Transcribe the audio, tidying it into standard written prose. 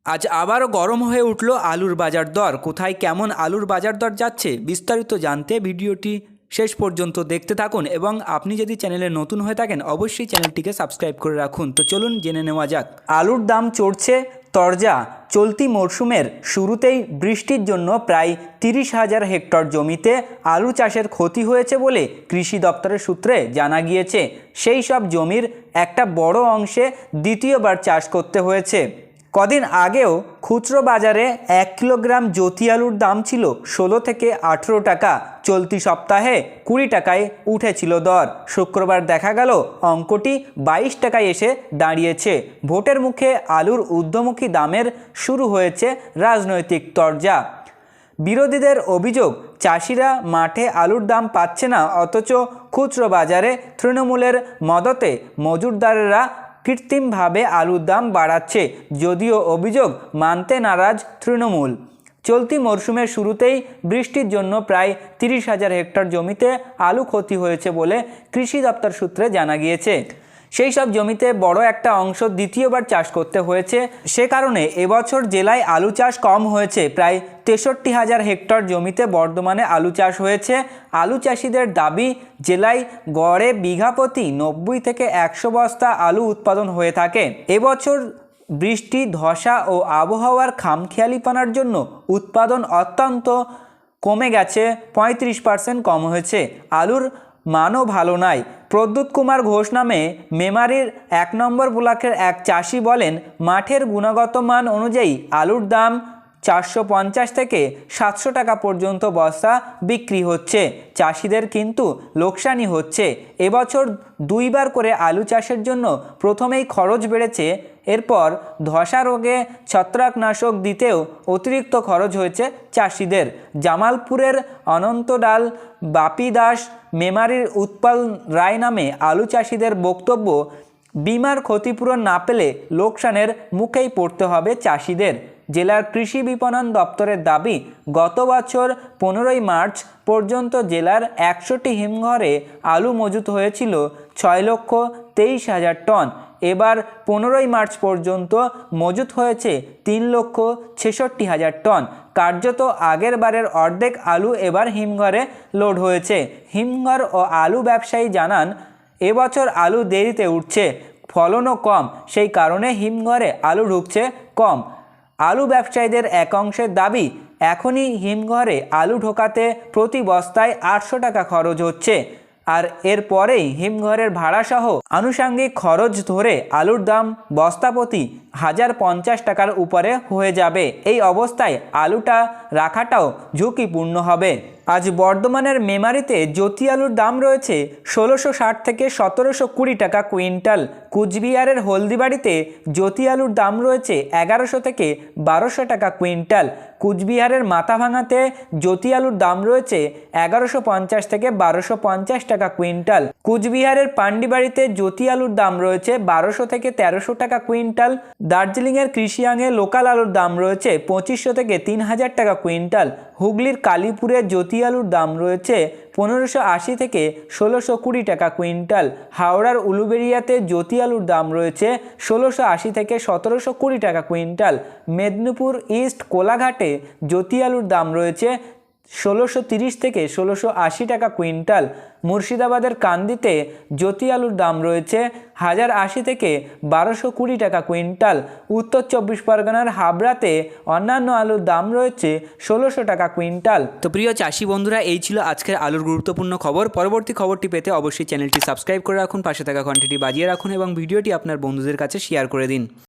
আজ আবারও গরম হয়ে উঠল আলুর বাজার দর। কোথায় কেমন আলুর বাজার দর যাচ্ছে বিস্তারিত জানতে ভিডিওটি শেষ পর্যন্ত দেখতে থাকুন এবং আপনি যদি চ্যানেলে নতুন হয়ে থাকেন অবশ্যই চ্যানেলটিকে সাবস্ক্রাইব করে রাখুন। তো চলুন জেনে নেওয়া যাক। আলুর দাম চড়ছে তরজা। চলতি মরশুমের শুরুতেই বৃষ্টির জন্য প্রায় 30,000 হেক্টর জমিতে আলু চাষের ক্ষতি হয়েছে বলে কৃষি দপ্তরের সূত্রে জানা গিয়েছে। সেই সব জমির একটা বড় অংশে দ্বিতীয়বার চাষ করতে হয়েছে। কদিন আগেও খুচরো বাজারে 1 কিলোগ্রাম জ্যোতি আলুর দাম ছিল 16 থেকে 18 টাকা। চলতি সপ্তাহে 20 টাকায় উঠেছিল দর। শুক্রবার দেখা গেল অঙ্কটি 22 টাকায় এসে দাঁড়িয়েছে। ভোটের মুখে আলুর ঊর্ধ্বমুখী দামের শুরু হয়েছে রাজনৈতিক তরজা। বিরোধীদের অভিযোগ, চাষিরা মাঠে আলুর দাম পাচ্ছে না, অথচ খুচরো বাজারে তৃণমূলের মদতে মজুরদারেরা কৃত্রিমভাবে আলুর দাম বাড়াচ্ছে। যদিও অভিযোগ মানতে নারাজ তৃণমূল। চলতি মরশুমের শুরুতেই বৃষ্টির জন্য প্রায় 30,000 হেক্টর জমিতে আলু ক্ষতি হয়েছে বলে কৃষি দপ্তর সূত্রে জানা গিয়েছে। সেই সব জমিতে বড় একটা অংশ দ্বিতীয়বার চাষ করতে হয়েছে। সে কারণে এবছর জেলায় আলু চাষ কম হয়েছে। প্রায় 63,000 হেক্টর জমিতে বর্ধমানে আলু চাষ হয়েছে। আলু চাষিদের দাবি, জেলায় গড়ে বিঘা প্রতি 90 থেকে 100 বস্তা আলু উৎপাদন হয়ে থাকে। এবছর বৃষ্টি, ধসা ও আবহাওয়ার খামখেয়ালিপনার জন্য উৎপাদন অত্যন্ত কমে গেছে, 35% কম হয়েছে। আলুর মানও ভালো নয়। প্রদ্যুৎ কুমার ঘোষ নামে মেমারির 1 নম্বর ব্লকের এক চাষি বলেন, মাঠের গুণগত মান অনুযায়ী আলুর দাম 450 থেকে 700 টাকা পর্যন্ত বস্তা বিক্রি হচ্ছে। চাষিদের কিন্তু লোকসানি হচ্ছে। এবছর 2 বার করে আলু চাষের জন্য প্রথমেই খরচ বেড়েছে। এরপর ধসা রোগে ছত্রাকনাশক দিতেও অতিরিক্ত খরচ হয়েছে চাষিদের। জামালপুরের অনন্ত ডাল, বাপি দাস, মেমারির উৎপল রায় নামে আলু চাষিদের বক্তব্য, বিমার ক্ষতিপূরণ না পেলে লোকসানের মুখেই পড়তে হবে চাষিদের। জেলার কৃষি বিপণন দপ্তরের দাবি, গত বছর 15ই মার্চ পর্যন্ত জেলার 100টি হিমঘরে আলু মজুত হয়েছিল 6,23,000 টন। এবার 15ই মার্চ পর্যন্ত মজুত হয়েছে 3,66,000 টন। কার্যত আগের বারের অর্ধেক আলু এবার হিমঘরে লোড হয়েছে। হিমঘর ও আলু ব্যবসায়ী জানান, এবছর আলু দেরিতে উঠছে, ফলনও কম, সেই কারণে হিমঘরে আলু ঢুকছে কম। আলু ব্যবসায়ীদের এক অংশের দাবি, এখনই হিমঘরে আলু ঢোকাতে প্রতি বস্তায় 800 টাকা খরচ হচ্ছে, আর এরপরেই হিমঘরের ভাড়াসহ আনুষঙ্গিক খরচ ধরে আলুর দাম বস্তাপ্রতি 1,050 টাকার উপরে হয়ে যাবে। এই অবস্থায় আলুটা রাখাটাও ঝুঁকিপূর্ণ হবে। আজ বর্ধমানের মেমারিতে জ্যোতি আলুর দাম রয়েছে 1,660 থেকে 1,720 টাকা কুইন্টাল। কুচবিহারের হলদিবাড়িতে জ্যোতি আলুর দাম রয়েছে 1,100 থেকে 1,200 টাকা কুইন্টাল। কুচবিহারের মাথাভাঙাতে জ্যোতি আলুর দাম রয়েছে 1,150 থেকে 1,250 টাকা কুইন্টাল। কুচবিহারের পান্ডিবাড়িতে জ্যোতি আলুর দাম রয়েছে 1,200 থেকে 1,300 টাকা কুইন্টাল। দার্জিলিংয়ের কৃষিয়াঙে লোকাল আলুর দাম রয়েছে 2,500 থেকে 3,000 টাকা কুইন্টাল। হুগলির কালীপুরে জ্যোতি আলুর দাম রয়েছে 1,580 থেকে 1,620 টাকা কুইন্টাল। হাওড়ার উলুবেড়িয়াতে জ্যোতি আলুর দাম রয়েছে 1,680 থেকে 1,720 টাকা কুইন্টাল। মেদিনীপুর ইস্ট কোলাঘাটে জ্যোতি আলুর দাম রয়েছে 1,630 থেকে 1,680 টাকা কুইন্টাল। মুর্শিদাবাদের কান্দিতে জ্যোতি আলুর দাম রয়েছে 1,080 থেকে 1,220 টাকা কুইন্টাল। উত্তর 24 পরগনার হাবড়াতে অন্যান্য আলুর দাম রয়েছে 1,600 টাকা কুইন্টাল। তো প্রিয় চাষি বন্ধুরা, এই ছিল আজকের আলুর গুরুত্বপূর্ণ খবর। পরবর্তী খবরটি পেতে অবশ্যই চ্যানেলটি সাবস্ক্রাইব করে রাখুন, পাশে থাকা ঘন্টিটি বাজিয়ে রাখুন এবং ভিডিওটি আপনার বন্ধুদের কাছে শেয়ার করে দিন।